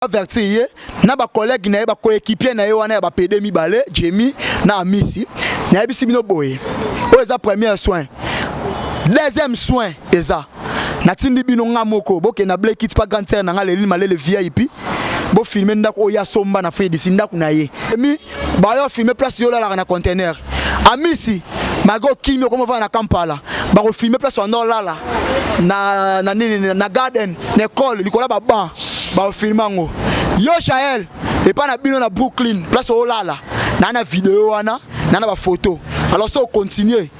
avertir na ba collègue na ba coéquipier na yo na ba PD mibale Jemmy na Amisi na bisi bino boye o eza premier soin deuxième soin eza na tindi bino ngamoko boke na Black Kids pa grande sœur na ngaleli malele VIP bo filmer ndako ya somba na Fred Sindaku na ye mi ba yo filmer place yo la na conteneur Amisi mago kimio comme va na Kampala ba ko filmer place en lala na garden na école likola ba ban ba filmango yo Shael et pas na bino na Brooklyn place au lala na vidéo wana na ba photo alors ça on continue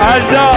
Alda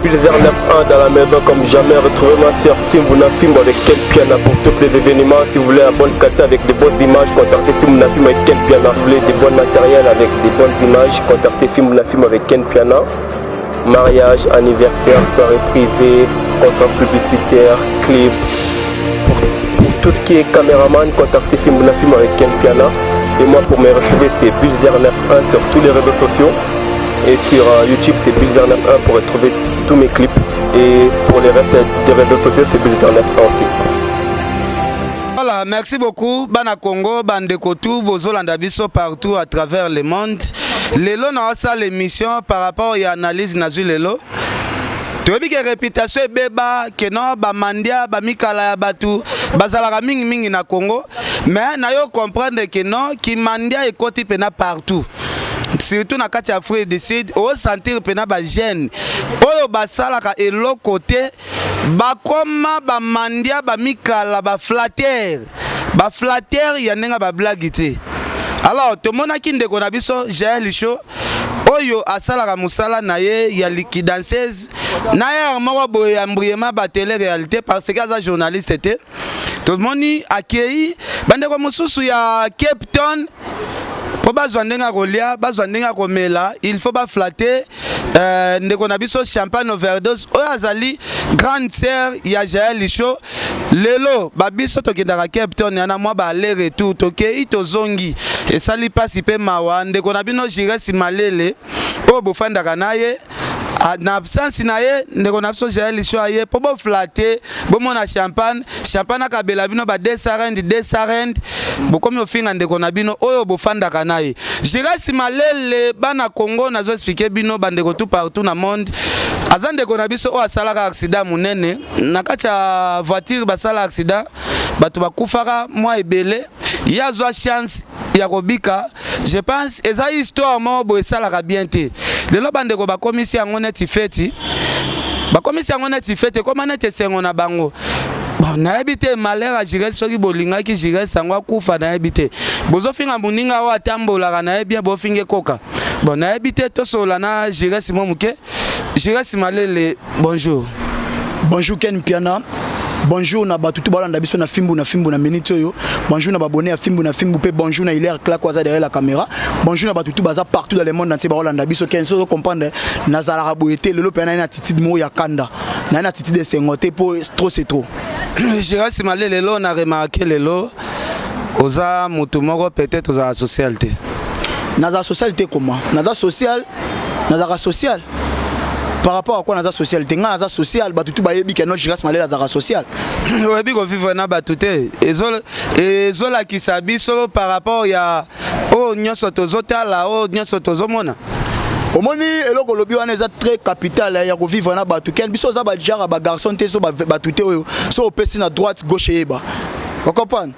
Pulsar 9.1 dans la maison comme jamais. Retrouvez-moi sur Fimbuna Film avec Ken Piana pour tous les événements. Si vous voulez la bonne carte avec de bonnes images, contactez Fimbuna Film avec Ken Piana. Si vous voulez des bons matériels avec des bonnes images, contactez Fimbuna Film avec Ken Piana. Mariage, anniversaire, soirée privée, contrat publicitaire, clip. Pour tout ce qui est caméraman, contactez Fimbuna Film avec Ken Piana. Et moi pour me retrouver c'est Pulsar 9.1 sur tous les réseaux sociaux. Et sur YouTube c'est Pulsar 9.1 pour retrouver tous mes clips. Et pour les restes des réseaux sociaux c'est Pulsar 9.1 aussi. Voilà, merci beaucoup. Bana Congo, Bande Kotou, Bozolanda Biso partout à travers le monde. Lelo na ça l'émission par rapport à l'analyse nazu lelo. Tu as vu que réputation est beba, que non, ba mandia, ba mikala ya batu, bazalaka mingi mingi na Congo. Mais na yo comprendre que non, qui mandia est côté pena partout. Surtout na kati Afrique du Sud, au sentir pena ba jeune. Oyo basalaka elo côté, ba koma ba mandia, ba mikala, ba flatter. Ba flatter yanenga ba blagité. Alors, tout le monde qui ndeko na biso, j'ai licho. Oyo asalaka musala na ye ya liquidanceuse. Na ye moko boye ambriema ba télé réalité parce que as journaliste était. Tout le monde accueilli bandeko mususu ya Cape Town. Pour bazwandenga kolia, bazwandenga komela, il faut pas flatter ndeko na biso champagne overdose. Oyo azali grande sœur ya Jaël Licho. Lelo babiso tokendaka Cape Town yana mwa ba aller retour tokei tozongi et sali pasi pe mawa ndeko na bino Jiresi Malele o bofandaka naye na absence na ye ndeko na biso Jaël Licho aye po bo flatter bo mona champagne akabela bino ba desarend bokomi ofinga ndeko na bino oyo bofandaka naye Jiresi Malele bana Congo nazo expliquer bino bandeko tout partout na monde azandeko na biso o asalaka accident munene na kati ya voiture basala accident bato bakufaka mwa ebele ya zwa chance ya kobika je pense eza histoire mo bo esalaka bien te lelo bandeko bakomisi yango neti feti koma neti sengo na bango bon nayebi te malheur a Jiresi soki bolingaki Jiresi yango akufa nayebi te bozofinga moninga oyo atambolaka nayebi bofinge koka bon nayebi te tosola na Jiresi momuke Jiresi Malele, bonjour. Bonjour Ken Piana. Bonjour na batutu balanda biso na Fimbu na minute yo. Bonjour na abonné à Fimbu pe bonjour na Hilaire Clark kwaza derrière la caméra. Bonjour na batutu baza partout dans le monde entier balanda biso Ken so comprendre nazala boyete lelo pe na attitude mo ya kanda. Na attitude de sengote pour trop c'est trop. Jiresi Malele lelo na remarqué lelo oza mutu moko peut-être oza socialité. Naza socialité comment? Naza social. Par rapport à quoi naza socialité naza social batutu bayebi ke no Jiresi Malele naza social. Oyebi ko vivre na batute ezola kisabiso par rapport ya o nyoso tozotala o nyoso tozomona. Omoni eloko lobi wana eza très capital ya ko vivre na batu ken biso za ba jara ba garçon te so ba batute oyo so opesi na droite gauche eba Vous comprenez?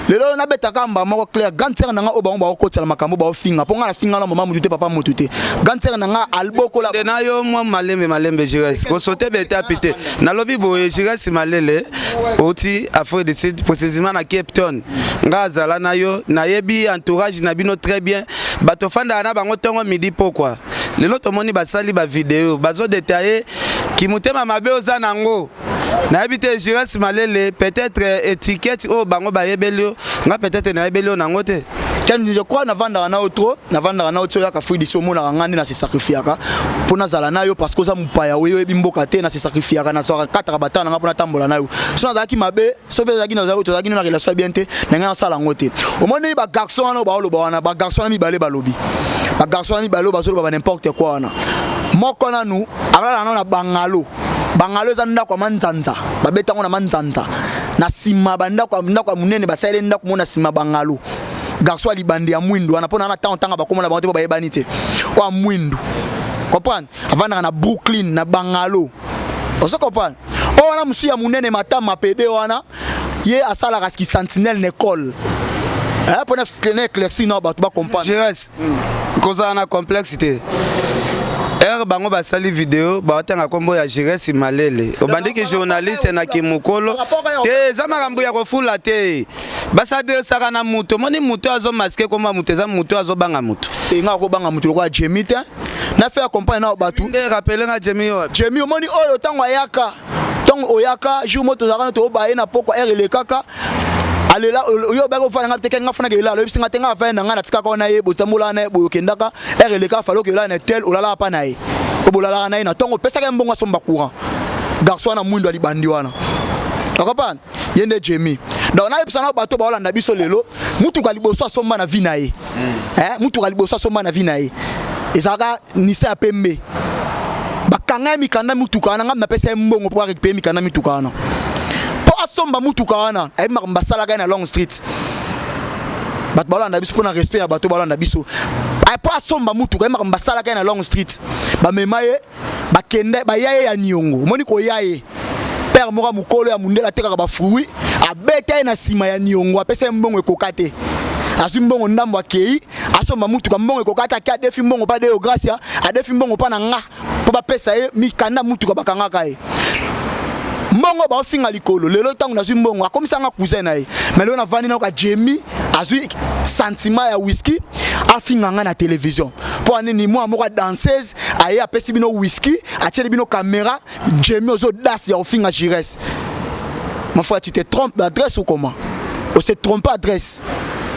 Lelo na betaka mbamo clair ganter nanga obamba okotela makambo ba ofinga ponga na finga na mama mutute papa mutute ganter nanga alboko la na yo mwa malembe Jires ko sote beta pité na lobi boye Jires malele oti Afrique du Sud précisément na Cape Town ngazala na yo na yebi entourage na bino très bien bato fanda na bango tongo midi pourquoi lelo tomoni basali ba vidéo bazo détailler ki mutema mabe oza nango na habité Jires malele peut-être étiquette o bango ba yebelio nga peut-être na yebelio nango te quand je crois na vanda na autre ya ka Afrique du Sud mona ngandi na se sacrifiaka pona zala na yo parce que za mupaya oyo ebimboka te na se sacrifiaka na so 4 batana nga pona tambola na yo so na zaki mabe so be zaki na za auto zaki na relation bien te na nga sala ngote o moni ba garçon na ba oloba wana ba garçon na mibale balobi ba garçon na mibale bazolo ba n'importe quoi wana moko na nu abala na bangalo eza ndako manzanza babeta ngona manzanza na sima bandako munene basaile ndako mona sima bangalo garçon ali bandi ya mwindu ana pona na tanga bakomona bango te ba yebani te wa mwindu comprendre avanda na Brooklyn na bangalo oso comprendre o wana musu ya munene matama pede wana ye asala kaski sentinelle n'école pona éclairci na ba comprendre Jires koza na complexité bango basali vidéo baotanga kombo ya Jires malele obandiki journaliste na kimukolo te za makambo ya kofula te basade saka na muto moni muto azo masquer komba muto za muto azo banga muto nga ko banga muto kwa Jemmy te na faire accompagner na batu nde rappeler nga Jemmy moni oyo tango ayaka tango oyaka jour moto zakana to baye na poko RL kaka alela yo ba ko fana ngapte kenga fana ke la lo bisinga tenga fa na ngana tika ko na ye botamula na bo kendaka RL ka falo ke la na tel olala pa na ye obolala na ye na tongo pesa ke mbongo somba courant garçon na mwindo ali bandi wana akapana yende Jemmy donc na epsana bato ba olanda biso lelo mutu ka liboso asomba na vie na ye mutu ka liboso asomba na vie na ye ezaka nisa ya pembe bakanga mikanda mutu kana ngam na pesa mbongo pour récupérer mikanda mutu kana asomba mutuka wana ay mbasala ga na Long Street bat balanda biso pona respect ya bato balanda biso ay pa asomba mutuka ay mbasala ga na Long Street ba memaye ba kende ba yaye ya Niongo moni ko yaye père moko mukolo ya mundela tekaka ba fruit abeta na sima ya Niongo apesa mbongo ekokate azimbongo ndambo akei asomba mutuka mbongo ekokata ka defi mbongo pa deo gracia a defi mbongo pa na nga po ba pesa ye mikanda mutuka bakanga kae mbongo ba ofinga likolo lelo tangu nazwi mbongo akomisa nga cousin na ye mais lelo na vandi na ka Jemmy azwi sentiment ya whisky afinga nga na télévision po anini moi moko danseuse aye apesi bino whisky atieli bino caméra Jemmy ozo das ya ofinga Jires mon frère tu te trompes d'adresse ou comment on se trompe adresse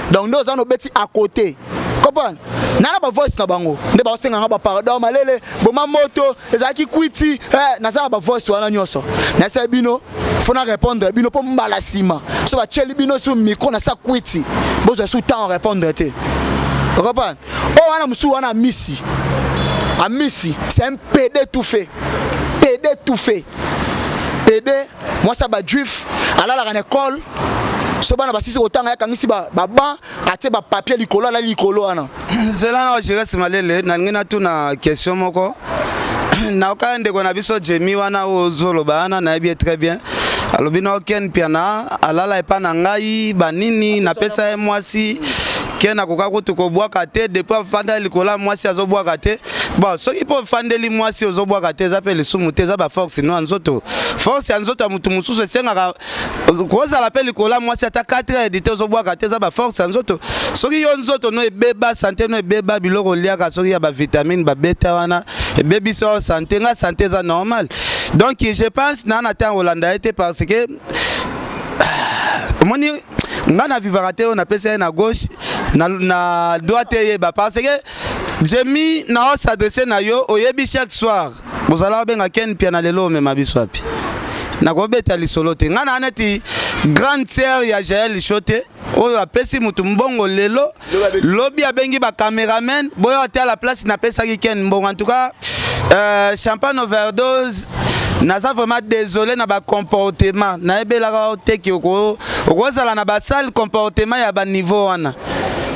donc nous on beti à côté comprendre nana ba voice na bango nde ba senga nga ba pardon malele boma moto ezaki kwiti na za ba voice wana nyoso na sa bino fona répondre bino po mbala sima so ba cheli bino so micro na sa kwiti bozo sous temps répondre te comprendre o wana musu wana misi a misi c'est un PD tout fait PD moi ça ba juif ala la école so bana basisi otanga yakangisi ba ate ba papier likolo la likolo wana zela na Jires malele na ngina tu na question moko na okande ko na biso Jemmy wana ozolo bana na bien très bien alobino ken piana alala epa na ngai banini na pesa e mwasi kena koka kutuko bwaka te depuis fanda likola mwasi azobwaka te bon soki po fandeli mwasi ozobwaka te za pe lisumu te za ba force no nzoto force ya nzoto ya mutu mususu esenga koza la pe likola mwasi ata 4 edite ozobwaka te za ba force ya nzoto soki yo nzoto no ebeba santé no ebeba biloko liaka soki ya ba vitamine ba beta wana ebebi so santé nga santé za normal donc je pense na na temps Hollanda été parce que moni nga na vivaraté on appelle ça na gauche na droite yeba parce que Jemmy na s'adresser na yo oyebi chaque soir bozala benga ken pia na lelo me mabiswapi na ko beta lisolo te nga na neti grande sœur ya Jaël Choté oyo apesi mutu mbongo lelo lobi abengi ba cameraman boyo ate à la place na pesa ki ken mbongo en tout cas champagne overdose naza vraiment désolé na ba comportement na ebelaka oteki okozala na ba sale comportement ya ba niveau wana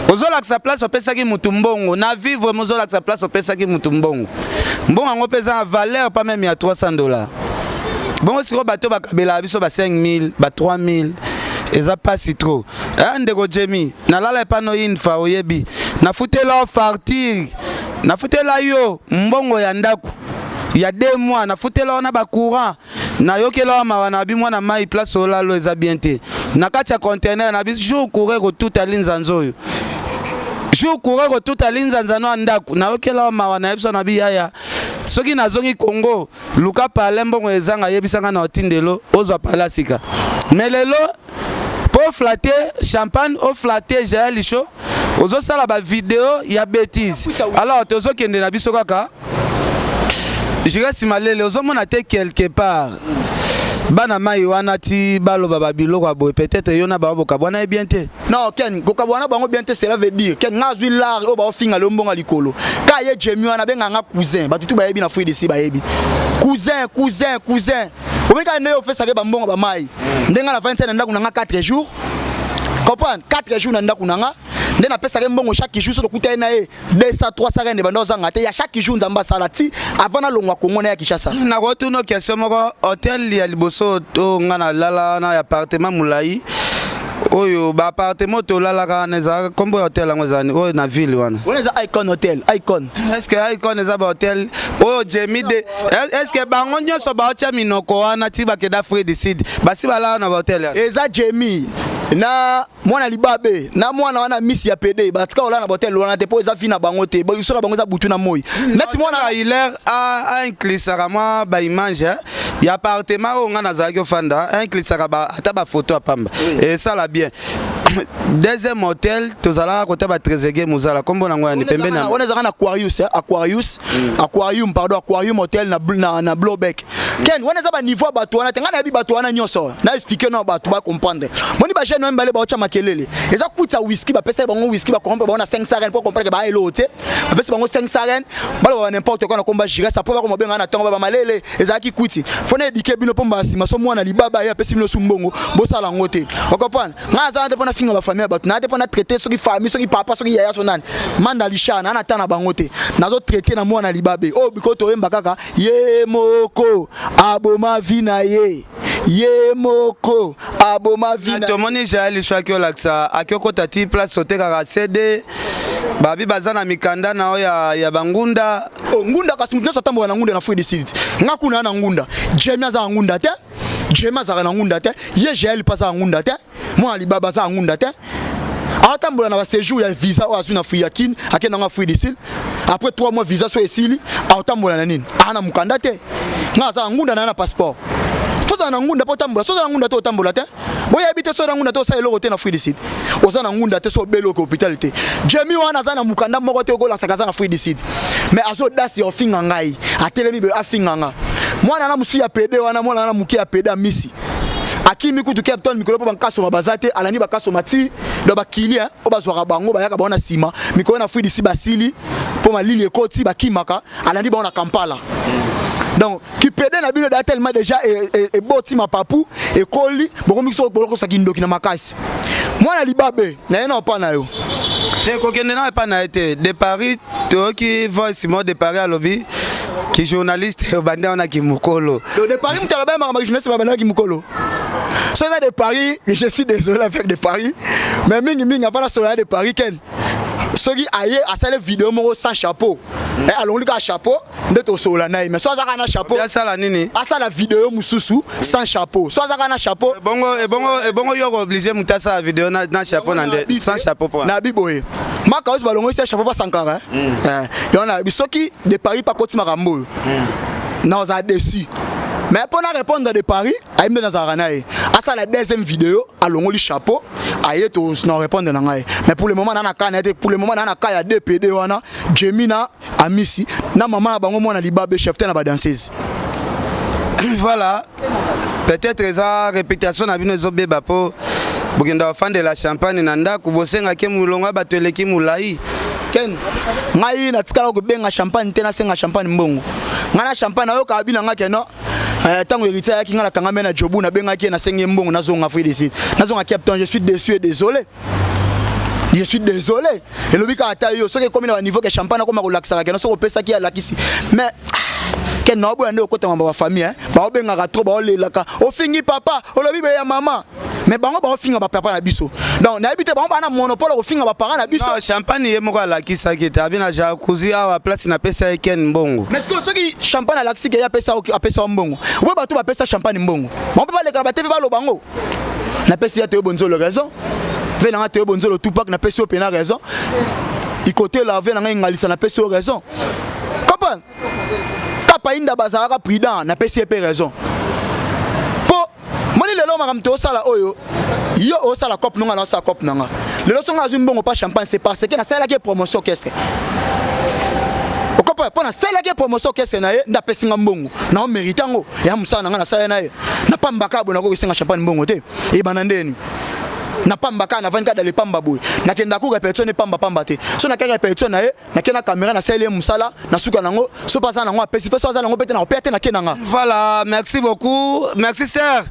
ozola sa place opesaki mutu mbongo na vivre mozola sa place opesaki mutu mbongo mbongo ngo pesa en valeur pas même ya $300 bon siko bato bakabela biso ba 5000 ba 3000 eza pasi trop. Ndeko Jemi, nalala epano une fois oyebi. Nafutela fartir. Nafutela yo mbongo ya ndako. Il y a 2 mois, nafutela ona ba courant. Na yokela ma wana bi mwana mai place olalo eza bien te. Na kati ya container na bi jour courir ko tout à linzanzo. Jour courir ko tout à linzanzano ndako. Na yokela ma wana biso na bi yaya. Soki nazongi Congo, luka pale mbongo ezanga yebisanga na otindelo ozwa pala sika. Mais lelo pour flatter champagne au flatter Jaël Show, ozo sala ba vidéo ya bêtise. Alors tozo kende na biso kaka. Je reste malele ozo mona te quelque part. Bana mai wana ti balo baba biloko aboy peut-être yona ba boka bona bien te. Non Ken, ko kabwana bango bien te cela veut dire Ken ngazwi lar o ba ofinga lo mbonga likolo. Ka ye Jemi wana benga nga cousin, ba tutu ba yebi na fui d'ici ba yebi. Cousin. Omeka ne o fesa ke ba mbonga ba mai. Ndenga na 27 ndaku nanga 4 jours. Comprendre 4 jours na ndaku nanga. Ndena pesa ke mbongo chaque jour so kuta na e 200 300 rende bando zanga te ya chaque jour nzamba salati avant na longwa Kongo na ya Kinshasa. Na retourno question moko hôtel ya liboso to ngana lala na appartement mulai. Oyo ba appartement to lala ka neza kombo hôtel ngozani oyo na ville wana. Oneza Icon Hotel, Icon. Est-ce que Icon eza ba hôtel oyo Jemi de est-ce que bango nyoso ba hotia minoko wana ti ba keda Fred Sid. Basi bala na ba hôtel ya. Eza Jemi na mwana libabe na mwana wana misi ya PD batika ola na hotel wana te po eza fina bango te bo isola bango za butu na moi neti mwana il a inclisaka moi ba image ya appartement o ngana za ko fanda inclisaka ba ata ba photo apamba et ça la bien. Deuxième hôtel tozala côté ba Trezege muzala kombo na ngwa ni pembe na on ezaka na Aquarium pardon Aquarium hotel na Blowback Ken on ezaba niveau bato wana tenga na bi bato wana nyoso na expliquer no bato ba comprendre moni ba jeune mbale ba ocha makelele eza kuta whisky ba pesa bango whisky ba comprendre ba na 500 rand pour comprendre ba elo te ba pesa bango 500 rand ba n'importe quoi na komba jira ça pour ba ko benga na tongo ba malele eza ki kuti fona éduquer bino pomba sima so mwana libaba ya pesa bino sumbongo bo sala ngote o comprendre ngaza te pona finga ba famille ba na te pona traiter soki famille soki papa soki yaya so nan manda lishana na tana bango te nazo traiter na mwana libabe o bikoto yemba kaka ye moko aboma vina ye moko aboma vina to moni Jaël Show ki olaksa akioko tati place oteka CD babi bazana mikanda na ya bangunda ngunda kasi mutyo satambo na ngunda na Fui Decide ngakuna na ngunda Jemi za ngunda te Jemi za na ngunda te ye Jaël pasa ngunda te moi libaba za ngunda te atambola na ba séjour ya visa o azuna Fui Yakin akena nga Fui Decide après 3 mois visa so esili atambola na nini ana mukanda te ngaza ngunda na passeport foza na ngunda po tambola so na ngunda to tambola te boya habite so na ngunda to sa eloko te na Fui Decide oza na ngunda te so belo ko hôpital te Jemi wana za na mukanda moko te ko la sakaza na Fui Decide mais azo dasi ofinga ngai atelemi be afinga nga mwana na musu ya PD wana mwana na muki ya PD amisi akimi kutu Captain mikolo po bankaso mabazate alani bakaso mati do bakilia o bazwaka bango bayaka baona sima mikolo na Fui Decide basili po malili ekoti bakimaka alani baona Kampala. Donc qui pédé na bino da tellement déjà et boti ma papou et koli boko mixo boko sakindoki na makasi mwana libabe na yena pa na yo te ko kende na pa na été de Paris to ki voice mo de Paris à lobby qui journaliste bande on a ki mukolo de Paris mutala ma journaliste bande ki mukolo so de Paris je suis désolé avec de Paris mais mingi a pas la soleil de Paris ken soki aye asale vidéo moko sans chapeau allons lui chapeau ndeto sola naï mais soit ça na chapeau ya sala nini asala vidéo mususu sans chapeau soit ça na chapeau bongo yo obligé mutasa la vidéo na chapeau na sans chapeau pour na biboye maka os balongo c'est chapeau pas sankara yona bisoki de Paris pas koti makambo na oza dessus mais pour répondre de Paris aime dans Zaranaï à la deuxième vidéo à l'ongoli chapeau aïe to non répondre na ngai mais pour le moment na kanete pour le moment na kaya DPD wana Jemina amisi na maman bango mona libabe chef na ba danseuse voilà peut-être eza réputation na bino zo beba po bokenda fan de la champagne na ndako bosenga ke mulonga bateleki mulai ken ngai na tikala ko benga champagne te na senga champagne mbongo ngana champagne ayo ka bina ngake no tango héritier yaki ngala kanga mena jobu na benga ki na sengi mbongo na zonga Fui Decide na zonga Captain je suis déçu et désolé je suis désolé et le bika ata yo soki comme na niveau que champagne ko ma relaxaka ke no so pesa ki ala kisi mais ken no bo ande okota mamba ba famille ba benga ka trop ba olelaka ofingi papa olobi be ya mama mais bango ba finga ba papa na biso donc na habité bango ba na monopole ko finga ba parents na biso non champagne ye moko la kisa ki ta bina jacuzzi awa place na pesa ken mbongo mais ce que soki champagne à l'axi ya pesa mbongo ou ba to ba pesa champagne mbongo on peut pas les ba TV ba lo bango na pesa ya te bonzolo raison ve na te bonzolo Tupac na pesa opena raison il côté la ve na ngalisa na pesa raison comprends kapa inda bazaka prudent na pesa pe raison po moni lelo makamte osala oyo yo osala cop nonga na osala cop nanga lelo songa azwi mbongo pa champagne c'est parce que na sala ke promotion qu'est-ce okopa pona sala ke promotion qu'est-ce na ye nda pesinga mbongo na o méritango ya musana nga na sala na ye na pambaka bona ko singa champagne mbongo te e banandeni na pamba kana 24 dans pamba boy na kenda ku répétition ne pamba te so na ka répétition na ye na kena caméra na sala musala na suka nango so pasa nango pesi so za nango pete na pete na kenanga. Voilà, merci beaucoup, merci sœur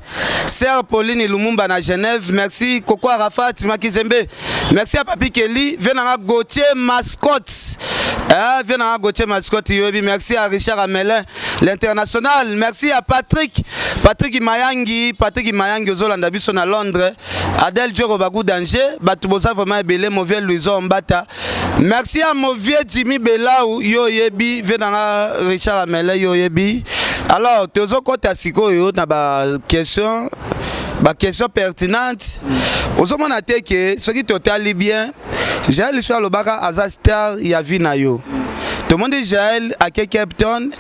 Pauline Lumumba na Genève, merci Coco Arafat Makizembe, merci à Papi Kelly, venanga Gauthier mascotte. Venanga Gauthier mascotte yobi, merci à Richard Amelin l'international, merci à Patrick Mayangi Zolanda biso na Londres, Adèle Djoro Bagou Danger, Batubosa vraiment belé mauvais Louison Mbata. Merci à mon vieux Jimmy Belaou yo yebi, venanga Richard Amelin yo yebi. Alors, tozo kota siko yo na ba question pertinente. Ozomona te que ce qui totali bien, Jaël le soir le baka azastar ya vina yo. Tout le monde dit Jaël à Captain,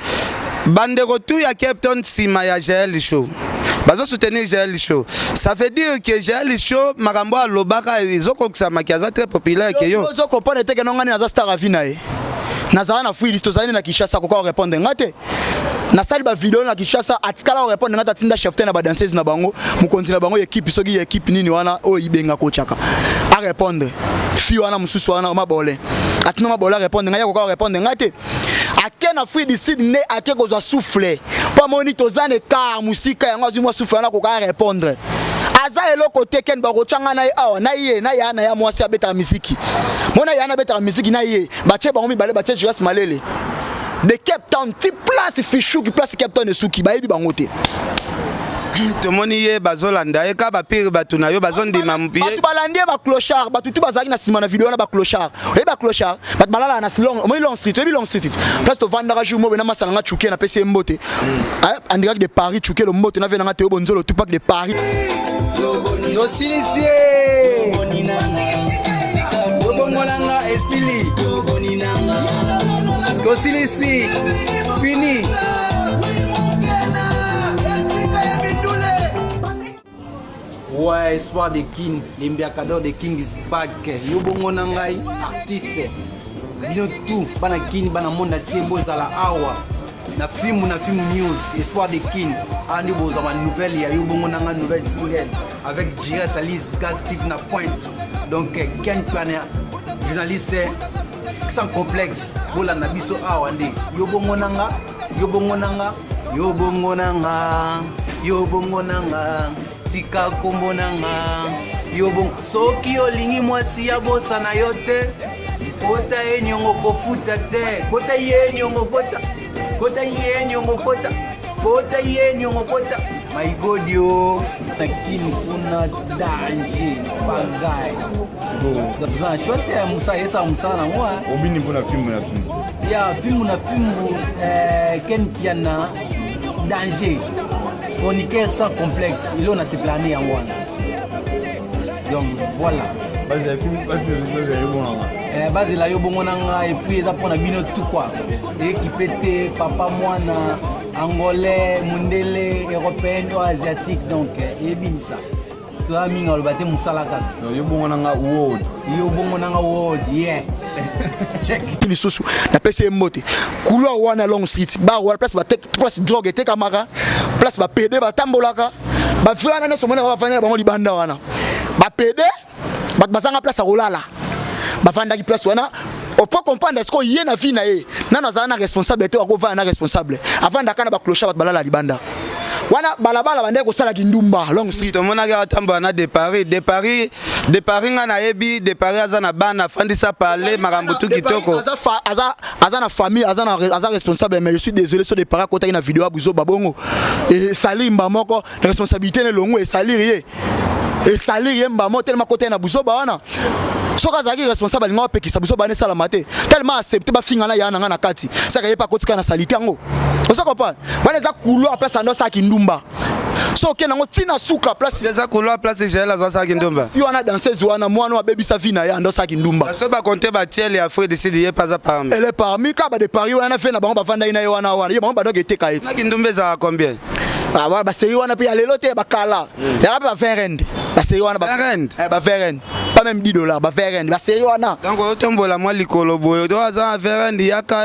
bandero tout ya Captain sima ya Jaël show. Bazo soutenir Jaël show. Ça veut dire que Jaël show makambo a lobaka ezoko kusama kiaza très populaire que yo. Ozo comprendre te que nongani azastar ya vina ye. Nazara na fui listo zani na Kinshasa ko répondre ngate. Na sali ba vidéo na Kinshasa atikala répondre ngata tinda chef na ba danseuse na bango mukonzi na bango équipe soki équipe nini wana o ibenga ko chaka. A répondre. Fi wana mususu wana mabole. Atina mabole répondre ngaya ko répondre ngate. Akena fui décide ne ake ko zo souffler. Pas monito zane car musika yango azuma souffler na ko répondre. Aza eloko te ken ba ko changa na awa na ye na ya na ya mwasi abeta misiki. Mona yana beta misiki na ye. Bache ba ngomi bale bache Julius Malele. De Cape Town, ti place fichou qui place Cape Town et souki ba yebi bango te. To moni ye bazolanda e ka ba pire batuna yo bazondi mambiye. Batu balandie ba clochard, batu tu bazaki na sima na vidéo na ba clochard. E ba clochard, batu balala na long, moi long street, e long street. Place to vandara ju mo na masala nga chuke na PC mbote. En direct de Paris, chuke le mbote na vena nga Théo Bonzolo Tupac de Paris. Dosilisie. Bongonanga esili. Dosilisie. Fini. Ouais, espoir de King, l'imbiacador de King is back. Yo bongo nangai artiste. Bino tout, bana King, bana monde tie bozala awa. Na film news, espoir de King. Andi bozama nouvelle ya yo bongo nanga nouvelle single avec J.S. Alice Gas Steve na pointe. Donc Ken Piana journaliste sans complexe. Bola na biso awa ndi. Yo bongo nanga, yo bongo nanga, yo bongo nanga, yo bongo nanga. Tika kombo nanga yo bon soki olingi mwasi ya bosa na yo te kota ye nyongo kofuta te kota ye nyongo kota ye nyongo kota ye nyongo kota my god yo takini kuna danger bangai go za shote ya musa yesa musa na mwa obini mbona film ya film Ken Piana danger chroniqueur sans complexe, il en a ses planés en one. Donc voilà. Base la yo bongonanga et puis ça prend bino tout quoi. Équipé papa moana angolais, mundele, européen ou asiatique donc et bien ça. Toi minga le baté musalaka. Yo bongonanga world. Yo bongonanga world, yeah. Check ni susu na PC mbote couloir wana long street bar wala place drogue te kamara place ba PD ba tambolaka ba frana na somona ba fanya bango libanda wana ba PD ba bazanga place rolala ba fanda ki place wana on peut comprendre est-ce qu'on y est na vie na ye nana za na responsabilité wa ko va na responsable avant d'akana ba clochard ba balala libanda wana balabala bande ko sala kindumba long street to mona ga tamba na de Paris nga na yebi de Paris azana bana fandisa parler makambo tout kitoko azana famille azana responsable mais je suis désolé sur de Paris côté na vidéo abuzo babongo et salimba moko responsabilité ne longo et salir ye et salir yemba mo tellement côté na buzoba wana soka zaki responsable nga opekisa buzoba ne sala maté tellement accepté ba finga na ya na kati saka yepa kotika na salite yango osa comprendre wana za couloir place ando sa kindumba so ke nango tina suka place les couloir place Jaël azo sa kindumba fi wana danseuse wana mwana wa baby sa vina ya ando sa kindumba so ba compter ba tiel ya Fred décide yé pas à parmi elle est parmi ka ba de Paris wana fait na bango ba vanda ina wana wana ye bango ba donc eteka eti na kindumba za combien ah wa ba série wana pe ya lelo te ba kala ya ba 20 rand ba série wana ba 20 rand ba 20 rand pas même 10 $, ba 20 rand ba série wana donc o tombola moi likolo boyo do za 20 rand yaka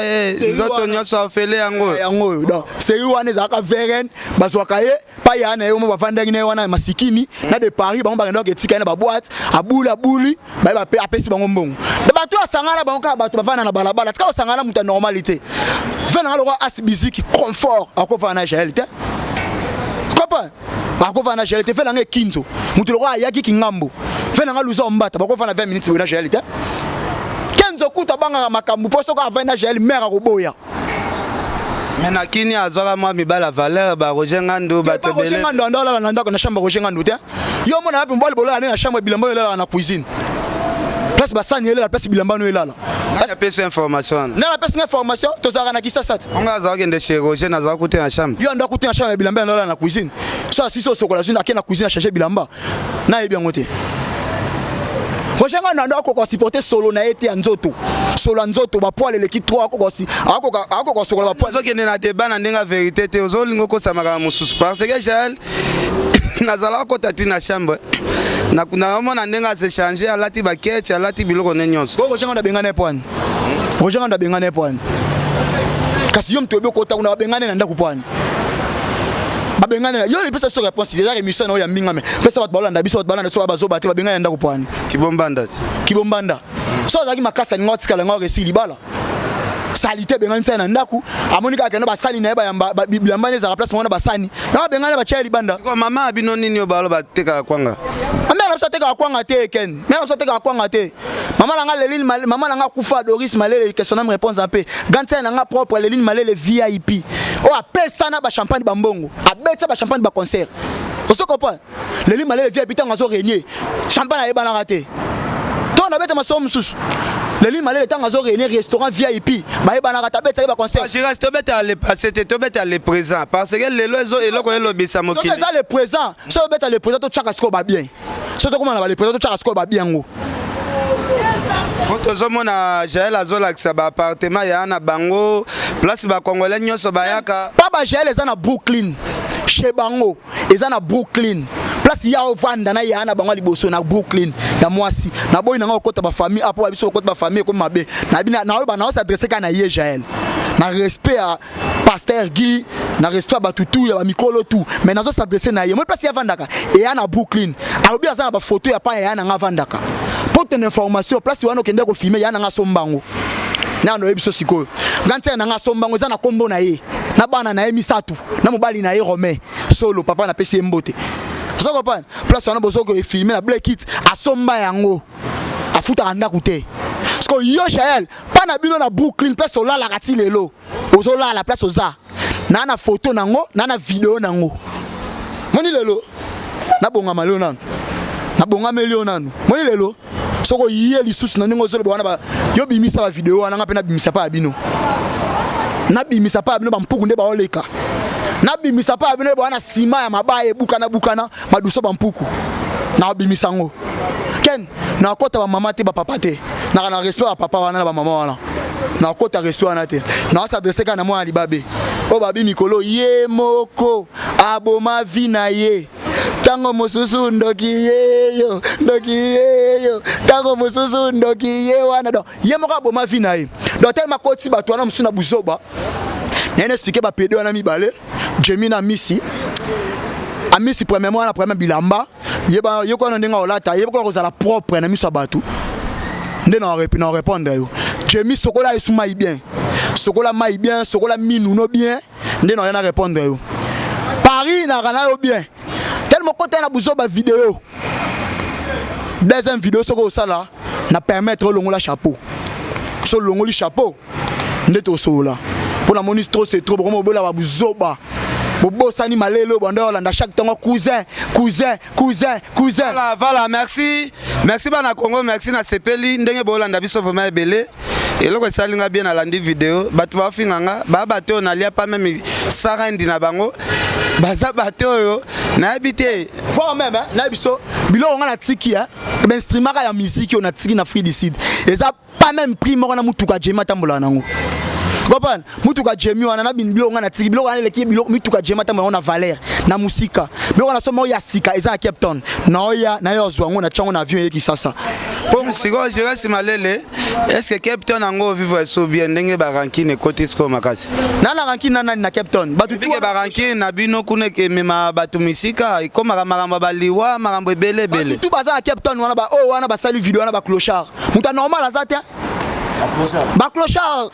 zoto nyoso afele yango donc série wana za ka 20 rand ba zwaka ye pa ya na yo mo ba vanda ina wana masikini na de Paris bango ba donc etika na ba boîte abuli ba pe apesi bango mbongo ba to asangana bango ka ba to ba vana na balabala tika osangana muta normalité vena lo as musique confort akova na Jaël te papa bakova na Jaël te fela nge kinzo mutu lo ayaki kingambo fela nga luza mbata bakova na 20 minutes na Jaël te kenzo kuta banga makambu poso ko ava na Jaël mère ko boya mena kini azoka mwa mibala valeur ba Roger Ngando ba to belé Roger Ngando ndala na ndako na chambre Roger Ngando te yo mona hapi mbole bolo na chambre bilamba yo na cuisine place basani elle la place bilamba no elala na pesa information na la pesa information to zaka na kisasat on ga zaka ndé chez Roger na zaka kuté na chambre yo ndo kuté na chambre bilamba no na cuisine so si so sokola zuna ke na cuisine chercher bilamba na yebi ngote Roger Ngando ko supporter solo na été nzoto solo nzoto ba poil le ki 3 ko si ako sokola ba poil zo kende na débat na ndenga vérité te zo lingo ko samaka mususu parce que Jaël nazala ko tati na chambre na kuna mona ndenga se changer alati ba ketch alati biloko nenyonso Roger Ngando bengane point Roger Ngando bengane point kasi yo mtobe ko ta kuna bengane na ndaku point babengane yo le pesa so réponse déjà émission na ya mbinga me pesa bat balanda biso bat balanda so bazo baté babengane ndako point kibombanda so azaki makasa ngoti kala ngore si libala salite bengane sana ndaku amonika kena basani na yeba bilamba neza ka place mona basani na bengane ba cheli banda ko mama abino nini yo balo bateka kwanga amela na teka kwanga te ken mela na teka kwanga te mama nanga Leline mama nanga kufa Doris Malele question na me réponse un peu gantia nanga propre Leline Malele VIP o apesa na ba champagne ba mbongo abetsa ba champagne ba concert oso comprendre Leline Malele VIP tanga zo régner champagne ayeba na raté to na beta maso mususu Leline Malele tanga zo régner restaurant VIP ba yeba na raté betsa ba concert je reste beta le passé te beta le présent parce que lelo ezo eloko elobisa mokili so ça le présent so beta le présent to chaka sko ba bien so to comment na ba le présent to chaka sko ba bien ngo Otozomona Jaël azolakisa ba appartement ya na bango place ba congolais nyoso bayaka Papa Jaël eza na Brooklyn chez bango eza na Brooklyn place ya ovanda na ya na bango liboso na Brooklyn ya mwasi na boy na ngokota ba famille apo ba biso okota ba famille ko mabe na bina na ba na s'adresser kana ye Jaël na respect à pasteur Guy na respect ba tutu ya ba mikolo tout mais nazo s'adresser na ye moi place ya vandaka et ya na Brooklyn alobi aza na ba photo ya pa ya na nga vandaka pour une information place wana okende ko filmer ya na nga sombango na no ebiso sikoyo ngante na nga sombango za na kombo na ye na bana na ye misatu na mobali na ye Romain solo papa na pesi mbote so papa place wana bozo ko filmer na Black Kit asomba yango afuta anda kute parce que yo Jaël pa na bino na Brooklyn place olala kati lelo ozola la place oza na photo nango na vidéo nango moni lelo na bonga malio nanu na bonga melio nanu moni lelo soko yie lisusu na ningo zolo bwana ba yo bimisa ba vidéo wana nga pe na bimisa pa bino na bimisa pa bino ba mpuku nde ba oleka na bimisa pa bino bwana sima ya mabaye bukana maduso ba mpuku na bimisa ngo ken na kota ba mama te ba papa te na respect ba papa wana na ba mama wana na kota respect wana te na s'adresser kana mo ali babe o babi mikolo ye moko aboma vina ye tango mususu ndoki yeyo tango mususu ndoki ye wana do ye moko aboma vina ye do tellement koti bato wana musu na buzoba na expliquer ba pédé wana mibale Jemina Misi amisi premièrement na premier bilamba yeba yoko na ndenga olata yeba ko za la propre na miso bato nde na répondre yo Jemi sokola esuma bien sokola mai bien sokola minuno bien nde na répondre yo Paris na kana yo bien tellement côté na buzoba vidéo deuxième vidéo soko sala na permettre longola chapeau so longoli chapeau nde to sola pour la moni trop c'est trop comme bola ba buzoba bobo sani malelo bando landa chaque temps cousin. Voilà, merci bana Congo, merci na sepeli ndenge bolanda biso vraiment ebele. Et là, ça a bien à la vidéo. Batu ba finganga, ba bateau na lia pas même sarandi na bango. Baza bateau na habité. Voir même hein, na biso bilo on a tiki hein. Ben streamer ya musique on a tiki na Free the Seed. Et ça pas même prix mo na mutuka jema tambola nango. Comprendre? Mutuka jemi wana na bilo on a tiki bilo wana leki bilo mutuka jema tambola on a valeur na musika. Bilo on a somo ya sika eza na Cape Town. Na oya na yo zwango na chango na avion yeki sasa. Sigo je reste malele. Est-ce que Cape Town ango vivre so bien ndenge ba rankine côté sko makasi? Na rankine na Cape Town. Batu tike ba rankine na bino kuna ke mema batu misika ikoma maramba baliwa marambo ebele bele. Tout baza na Cape Town wana ba oh wana ba salut vidéo wana ba clochard. Muta normal azate. Ba clochard.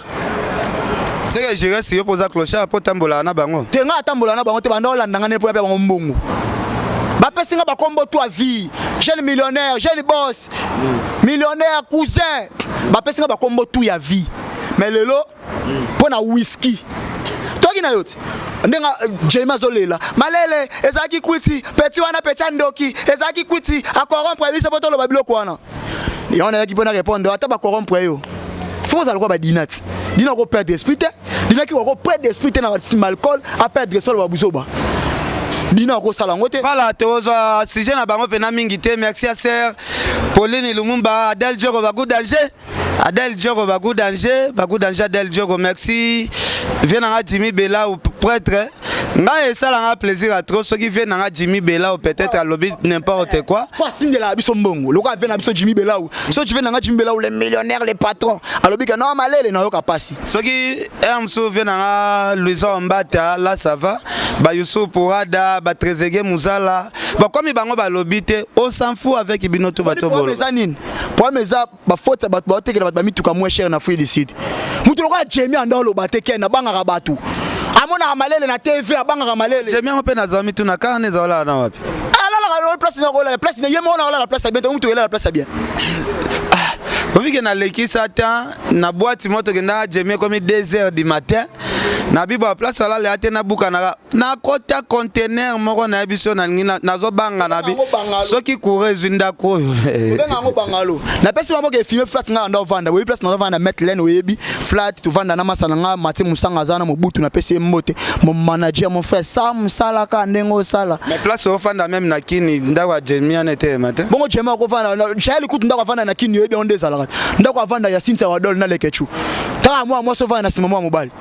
C'est que je reste yo posa clochard po tambola na bango. Tenga tambola na bango te banda olanda ngane po ya bango mbongo. Ba pesinga ba kombo toi vie. Jeune millionnaire, jeune boss. Millionnaire cousin. Ba pesinga ba kombo tout ya vie. Mais lelo pona whisky. Toki na yote. Ndenga Jema zolela. Malele ezaki kwiti, petit wana petit ndoki, ezaki kwiti, akorrompre biso poto lo babiloko wana. Yona yaki pona répondre ata ba corrompre yo. Faut ça le quoi ba dinat. Dina ko perdre d'esprit. Dina ki ko perdre d'esprit na alcool, a perdre d'esprit ba buzoba. Dina ko sala ngote. Voilà, toza sujet na bango pena mingi te. Merci à sœur Pauline Lumumba, Adèle Djoro bagou danger. Adèle Djoro bagou danger, Adèle Djoro merci. Viens à Jimmy Bella ou prêtre. Nga ça a plaisir à trop ceux qui viennent à Jimmy Bella ou peut-être à lobby n'importe quoi. Pas signe de la biso mbongo. Le gars vient à biso Jimmy Bella ou ceux qui viennent à Jimmy Bella ou les millionnaires, les patrons. À lobby que non malé les n'ont pas si. Ceux qui aiment so viennent à Louison Mbata là ça va. Ba Youssou Pourada, ba Trezege Muzala. Bon comme ils bango ba lobby te, on s'en fout avec Ibinoto bato bolo. Pour mes za ba faute ba te que ba mituka moins cher na Free the Seed. Mutu le gars Jimmy andalo ba te na banga rabatu. Amona malele na TV abanga malele. J'aime bien pe na zami tu na carne za wala na wapi. La place na place na yemo na la place bien mutu la place bien. Ovi que na leki satan na boîte moto que na Jemie comme 2 heures du matin. Na biba place wala le ate na buka na kota conteneur moko na biso na ngina nazo banga na bi. Soki courir zinda ko. Benga ngo bangalo. Na pesi mabo ke filmer flat nga ndo vanda. We place na vanda mettre len oyebi flat tu vanda na masana nga mati musanga zana mobutu na pesi mbote. Mon manager mon frère Sam sala ka ndengo sala. Mais place au vanda même na kini ndawa Jemie anete matin. Bongo Jemie ko vanda. Chali kutu ndawa vanda na kini oyebi onde sala. Ndawa vanda ya Cynthia Wadol na lekechu. Ta moi so vanda na simamo mobile.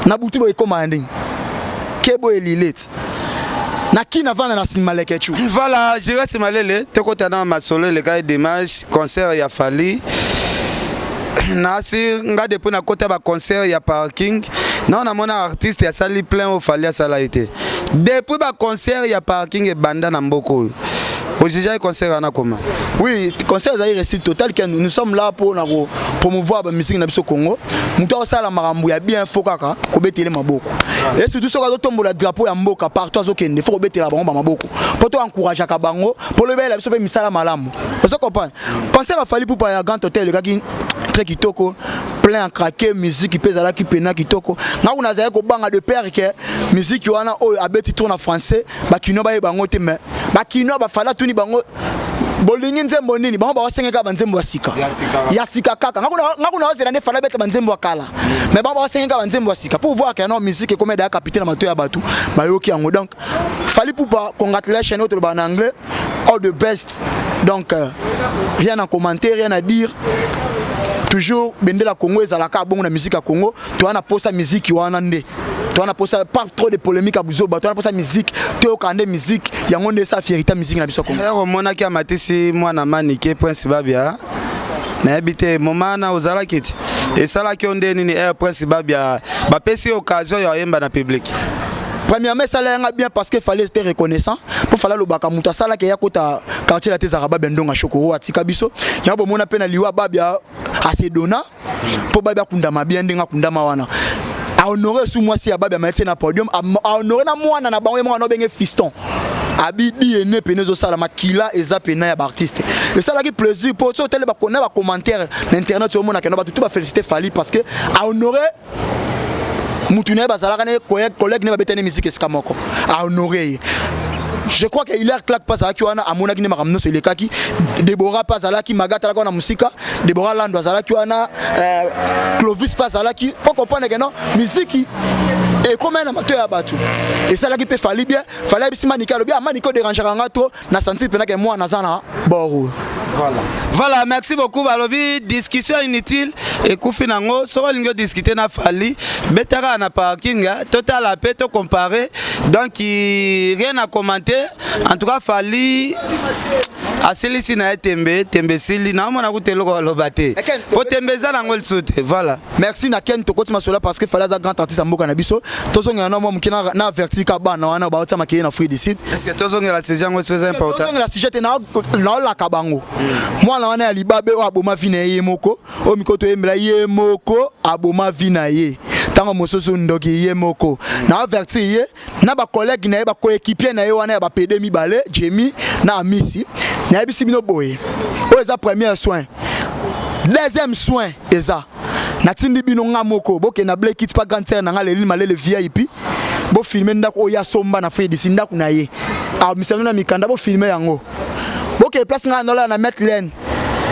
Na buti boy commanding kebo elilete na kina vana na simaleke chu. Voilà, je reste malele te kota na masolo le gars démarche concert ya Fali na si nga depuis na kota ba concert ya parking na on a mon artiste ya sali plein au Fali sala été depuis ba concert ya parking e banda na mboko. Aujourd'hui, le concert est comment? Oui, le concert est réussi total. Nous sommes là pour promouvoir la musique au Congo. Nous avons la marambu ya bien fokaka ko betele maboko. Et surtout ce que tombe la drapeau ya mboka partout azokende faut betele la bango maboko. Pour toi encourager ka bango pour le bela biso pe misala malamu. Vous comprenez? Concert a fallu pour pas grand hôtel le gars qui très kitoko plein craquer musique qui pèse là qui pena kitoko. Na una za ko banga de père que musique wana o abeti tourne en français ba kino ba bango te mais ba kino ba fala tuni bango bolingi nzembo nini bango ba sengeka banzembo wasika ya sika kaka ngakuna ozela ne fala beta banzembo wakala mais bango ba sengeka banzembo wasika pour voir que non musique comme da capitaine mato ya batu ba yoki yango donc fallait pour pas congratulation autre en anglais all the best donc rien à commenter rien à dire. Toujours bendela Congo ezalaka bongo na musique à Congo tu ana posa musique wana nde tu ana posa pas trop de polémique à buzoba tu ana posa musique tu okande musique yango nde sa fierté musique na biso Congo ero mona ki amatisi mwana manike prince babia na habité momana ozala kiti et sala ki onde nini prince babia ba pesi occasion ya yemba na public. Premièrement, ça l'a bien parce qu'il fallait être reconnaissant. Pour faire le baka muta sala ke ya kota quartier la tezaraba bendonga chokoro atika biso. Ya bo mona pena liwa babia asedona pour babia kundama bien ndenga kundama wana. A honorer sous moi si ya babia mettre na podium a honorer na mwana na bango mwana no benge fiston. Abidi ene penezo sala makila eza pena ya artiste. Et ça là qui plaisir pour so tele ba connaître ba commentaire na internet sur mona ke no ba tout ba féliciter Fali parce que a honorer Moutoune bazalaka ne collègue ne ba betene musique eskamoko a honorer. Je crois que Hilaire Clark passe à Kiwana à mon avis makamno sur les kaki Deborah passe à la qui magata la musique Deborah Lando à la Kiwana Clovis passe à la qui pour comprendre que non musique et comme un amateur à battu et ça là qui peut fallait bien fallait bien manika le bien maniko déranger trop na senti pendant que moi nazana bon voilà merci beaucoup balobi discussion inutile et kufinango so lingo discuter na fali betara na parking total la paix to comparer donc rien à commenter en tout cas fali asilisi na tembe sili na mona kuteloko lobate ko tembeza na ngol soute voilà merci na Ken tokoti masola parce que fallait za grand artiste mboka na biso tozonga na mo mukina na vertika bana wana ba otama ke na free d'ici est-ce que tozonga la saison ngol c'est important tozonga la sujet na la kabango moi na wana ya libabe o aboma vina ye moko o mikoto embla ye moko aboma vina ye tango mososo ndoki ye moko na verti ye na ba collègue na ye ba coéquipier na ye wana ya ba PD mibale Jemmy na Amisi na yebisi bino boye o eza premier soin deuxième soin eza na tindi bino nga moko boke na Black Kids pa grand terre na nga leli malele VIP bo filmer ndako o ya somba na free d'ici ndako na ye a misano na mikanda bo filmer yango boke place nga ndola na mettre len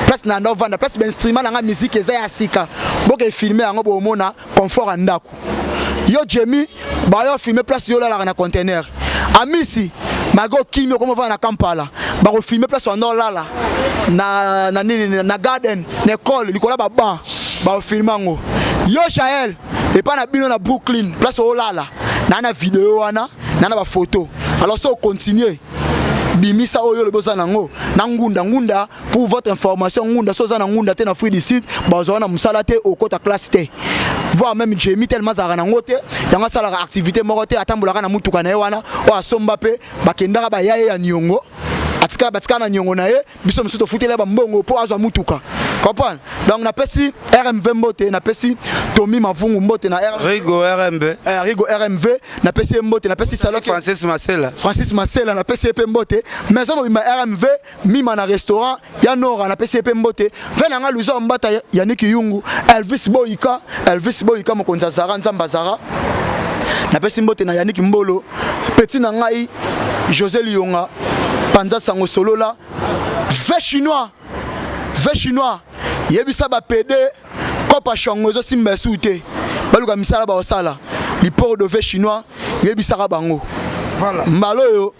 place na ndovanda place ben streamer na musique eza ya sika boke filmer yango bo mona confort andako yo Jemmy ba yo filmer place yo la na conteneur Amisi mago kimio comme va na Kampala ba ko filmer place en lala na garden na école likola ba ban ba filmer ngo yo Jael et pas na bino na Brooklyn place o lala na vidéo wana na ba photo alors ça continuer bimisa oyo le boza nango na ngunda pour votre information ngunda soza na ngunda te na free d'ici bazo na musala te au kota classe te voir même Jemmy tellement za na ngote yanga sala activité morote atambola na mutuka na wana o asomba pe bakendaka ba yaye ya nyongo atika batika na nyongo na ye biso musuto futela ba mbongo po azwa mutuka comprendre donc na pesi RMV mbote na pesi Tommy Mavungu mbote na Rigo RMV na pesi mbote na pesi Salon Francis Marcela na pesi pe mbote maison mo RMV mima na restaurant ya Nora na pesi pe mbote vena nga luzo mbata Yannick Yungu Elvis Boyka mo konza Zara Nzamba Zara na pesi mbote na Yannick Mbolo petit na ngai José Lionga Panza Sango Solola Ve chinois yebisa ba PD kopa shongozo simba soute baluka misala ba osala li port de ve chinois yebisa ka bango voilà mbalo yo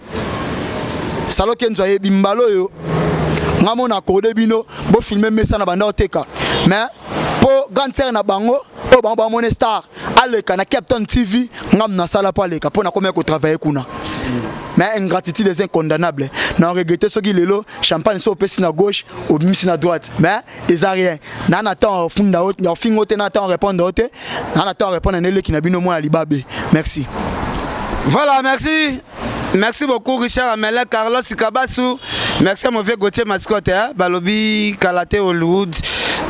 salo kenzo yebi mbalo yo ngamo na kode bino bo filmer mesa na banda oteka mais po grand terre na bango po bango ba mon star aleka na Captain TV ngam na sala pa leka po na comment ko travailler kuna mais ingratitude est incondamnable. N'a regretté ce qu'il est là, champagne sur au na gauche, au mis na droite. Mais ils a rien. N'en attend funda haute, n'en fin haute, n'attend répondre haute, n'en attend répondre à qui n'a bien au moins à Libabé. Merci. Voilà, merci. Merci beaucoup Richard Amela, Carlos Kabasu. Merci à mon vieux Gauthier Mascotte, Balobi Kalate Hollywood.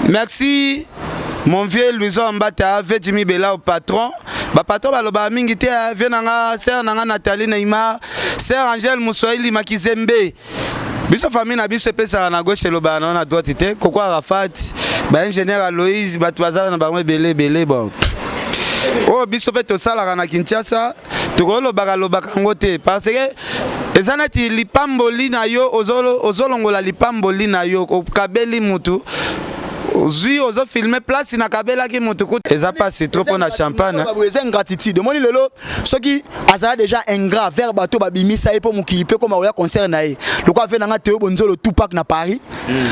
Merci mon vieux Louison Mbata, Jimmy Bella au patron. Patron baloba mingi te venanga sœur nanga Nathalie Neymar, sœur Angèle Moussoili Makizembe. Biso famille na biso pesa na gauche loba na droite te. Koko Arafat, ba ingénieur Aloïse, batwaza na bango belé bon. Oh biso pe to sala na Kinshasa, to ko loba kango te parce que ezanati lipamboli na yo ozolongola lipamboli na yo ko kabeli mutu. Ozui ozo filmer place na kabela ki motuku eza passe trop pour na champagne c'est ingratitude moni lelo ce qui azala déjà ingrat vers bateau babimisa et pour mukilipe comme oya concert na ye le quoi fait na Théo Bonzolo Tupac na Paris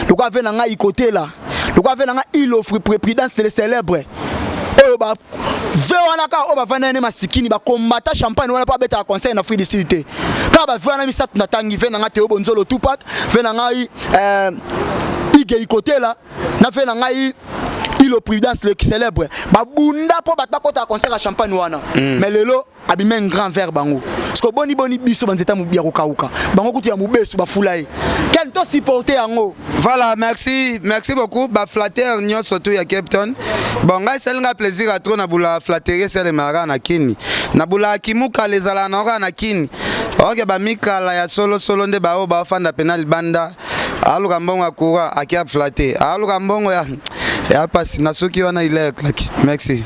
le quoi fait na ikoté là le quoi fait na il offre présidence célèbre oh ba vewana ka oba vana ne masikini ba combattre champagne wana pa beta concert na free d'ici te ka ba vewana mi sat na tangi ve na Théo Bonzolo Tupac ve na côté là n'a fait ngai il au présidence le célèbre ba bunda po ba kota concert à champagne wana mais lelo abime un grand verre bango parce que boni biso banzeta mu bia kokauka bango kuti ya mubesu ba fulai quel to supporter yango voilà merci beaucoup ba flatter nyo surtout ya Captain bon ngai selinga plaisir à trop na bula flatterie sele mara na kini na bula kimuka lezala na kini oke ba mikala ya solo nde ba o ba fanda penal banda aluka mbongo akura akia flatter aluka mbongo ya pasi na soki wana ile merci